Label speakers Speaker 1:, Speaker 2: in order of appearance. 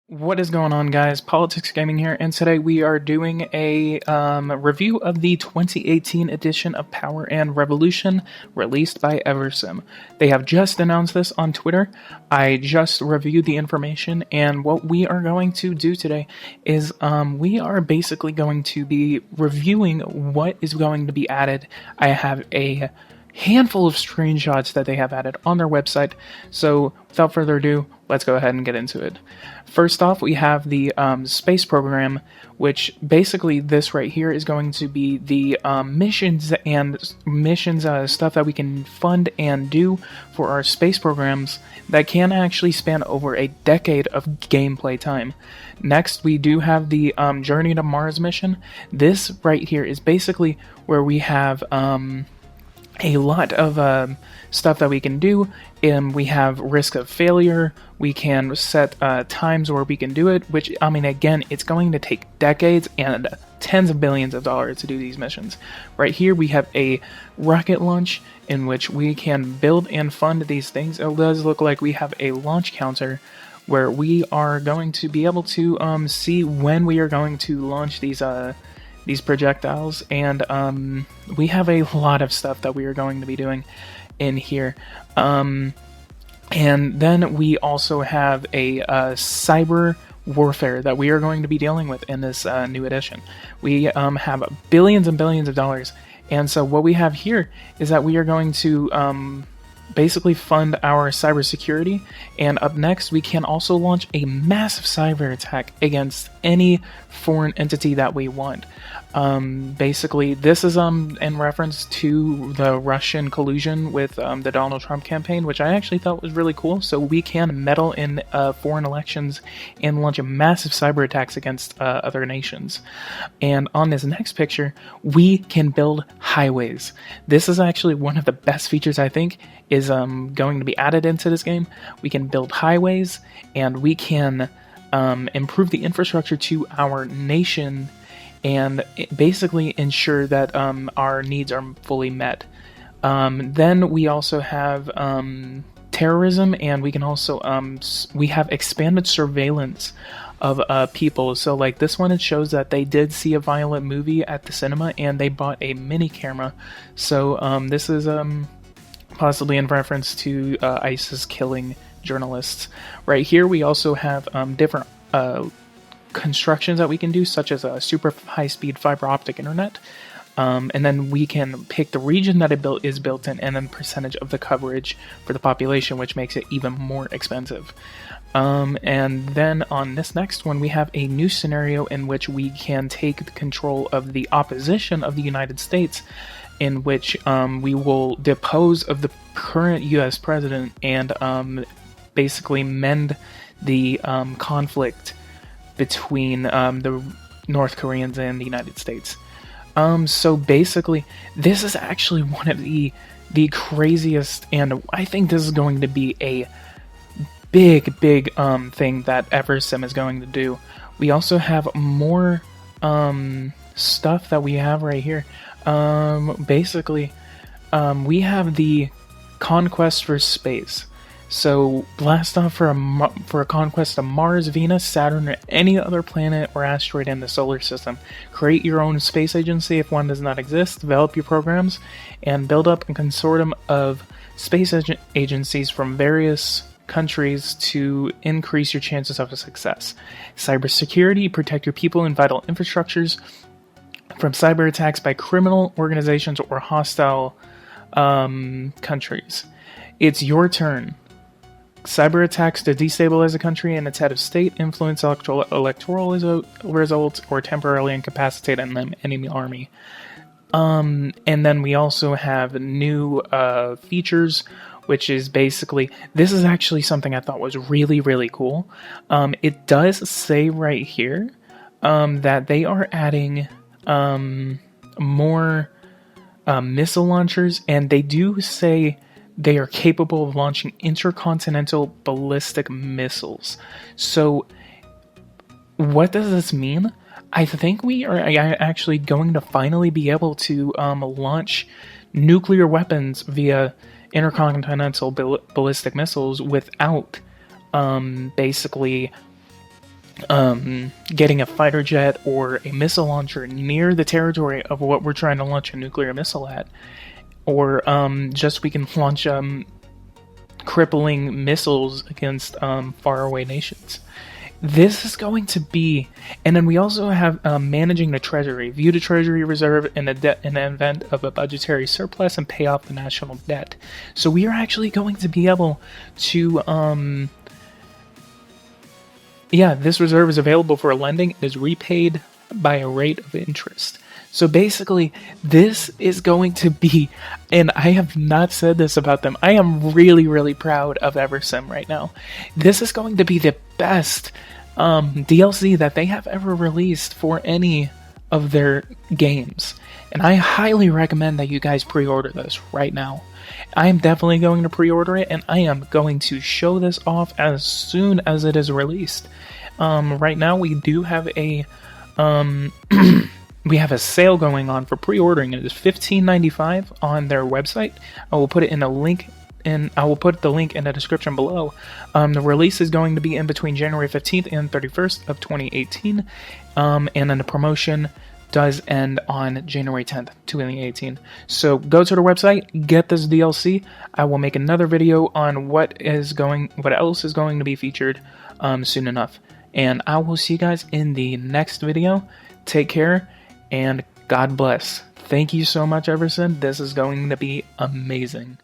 Speaker 1: What is going on, guys? Politics Gaming here, and today we are doing a review of the 2018 edition of Power and Revolution, released by Eversim. They have just announced this on Twitter. I just reviewed the information, and what we are going to do today is we are basically going to be reviewing what is going to be added. I have a handful of screenshots that they have added on their website, so without further ado, let's go ahead and get into it. First off, we have the space program, which basically this right here is going to be the missions stuff that we can fund and do for our space programs that can actually span over a decade of gameplay time. Next, we do have the Journey to Mars mission. This right here is basically where we have a lot of stuff that we can do. We have risk of failure. We can set times where we can do it, which, I mean, again, it's going to take decades and tens of billions of dollars to do these missions. Right here, we have a rocket launch in which we can build and fund these things. It does look like we have a launch counter where we are going to be able to see when we are going to launch these projectiles, and we have a lot of stuff that we are going to be doing in here. And then we also have a cyber warfare that we are going to be dealing with in this new edition. We have billions and billions of dollars, and so what we have here is that we are going to basically fund our cybersecurity, and up next we can also launch a massive cyber attack against any foreign entity that we want. Basically, this is in reference to the Russian collusion with the Donald Trump campaign, which I actually thought was really cool. So we can meddle in foreign elections and launch a massive cyber attacks against other nations. And on this next picture, we can build highways. This is actually one of the best features, I think, is going to be added into this game. We can build highways, and we can improve the infrastructure to our nation and basically ensure that our needs are fully met. Then we also have terrorism, and we can also we have expanded surveillance of people. So like this one, it shows that they did see a violent movie at the cinema and they bought a mini camera. So this is possibly in reference to ISIS killing journalists. Right here we also have different constructions that we can do, such as a super high-speed fiber optic internet, and then we can pick the region that it is built in, and then percentage of the coverage for the population, which makes it even more expensive. And then on this next one, we have a new scenario in which we can take control of the opposition of the United States, in which we will depose of the current U.S. president and basically mend the conflict between the North Koreans and the United States. So basically, this is actually one of the craziest, and I think this is going to be a big thing that Eversim is going to do. We also have more stuff that we have right here. Basically, we have the conquest for space. So blast off for a conquest of Mars, Venus, Saturn, or any other planet or asteroid in the solar system. Create your own space agency if one does not exist, develop your programs, and build up a consortium of space agencies from various countries to increase your chances of success. Cybersecurity, protect your people and vital infrastructures from cyber attacks by criminal organizations or hostile countries. It's your turn. Cyber attacks to destabilize a country and its head of state, influence electoral results, or temporarily incapacitate an enemy army. And then we also have new features, which is basically, this is actually something I thought was really cool. It does say right here that they are adding more missile launchers, and they do say they are capable of launching intercontinental ballistic missiles. So what does this mean? I think we are actually going to finally be able to launch nuclear weapons via intercontinental ballistic missiles without basically getting a fighter jet or a missile launcher near the territory of what we're trying to launch a nuclear missile at, or just we can launch crippling missiles against faraway nations. This is going to be, and then we also have managing the Treasury, view the Treasury reserve in the event of a budgetary surplus and pay off the national debt. So we are actually going to be able to, this reserve is available for lending. It is repaid by a rate of interest. So basically, this is going to be, and I have not said this about them, I am really, really proud of Eversim right now. This is going to be the best DLC that they have ever released for any of their games. And I highly recommend that you guys pre-order this right now. I am definitely going to pre-order it, and I am going to show this off as soon as it is released. Right now, we do have a we have a sale going on for pre-ordering. It is $15.95 on their website. I will put it in a link, and I will put the link in the description below. The release is going to be in between January 15th and 31st of 2018, and then the promotion does end on January 10th, 2018. So go to the website, get this DLC. I will make another video on what else is going to be featured soon enough. And I will see you guys in the next video. Take care, and God bless. Thank you so much, Everson. This is going to be amazing.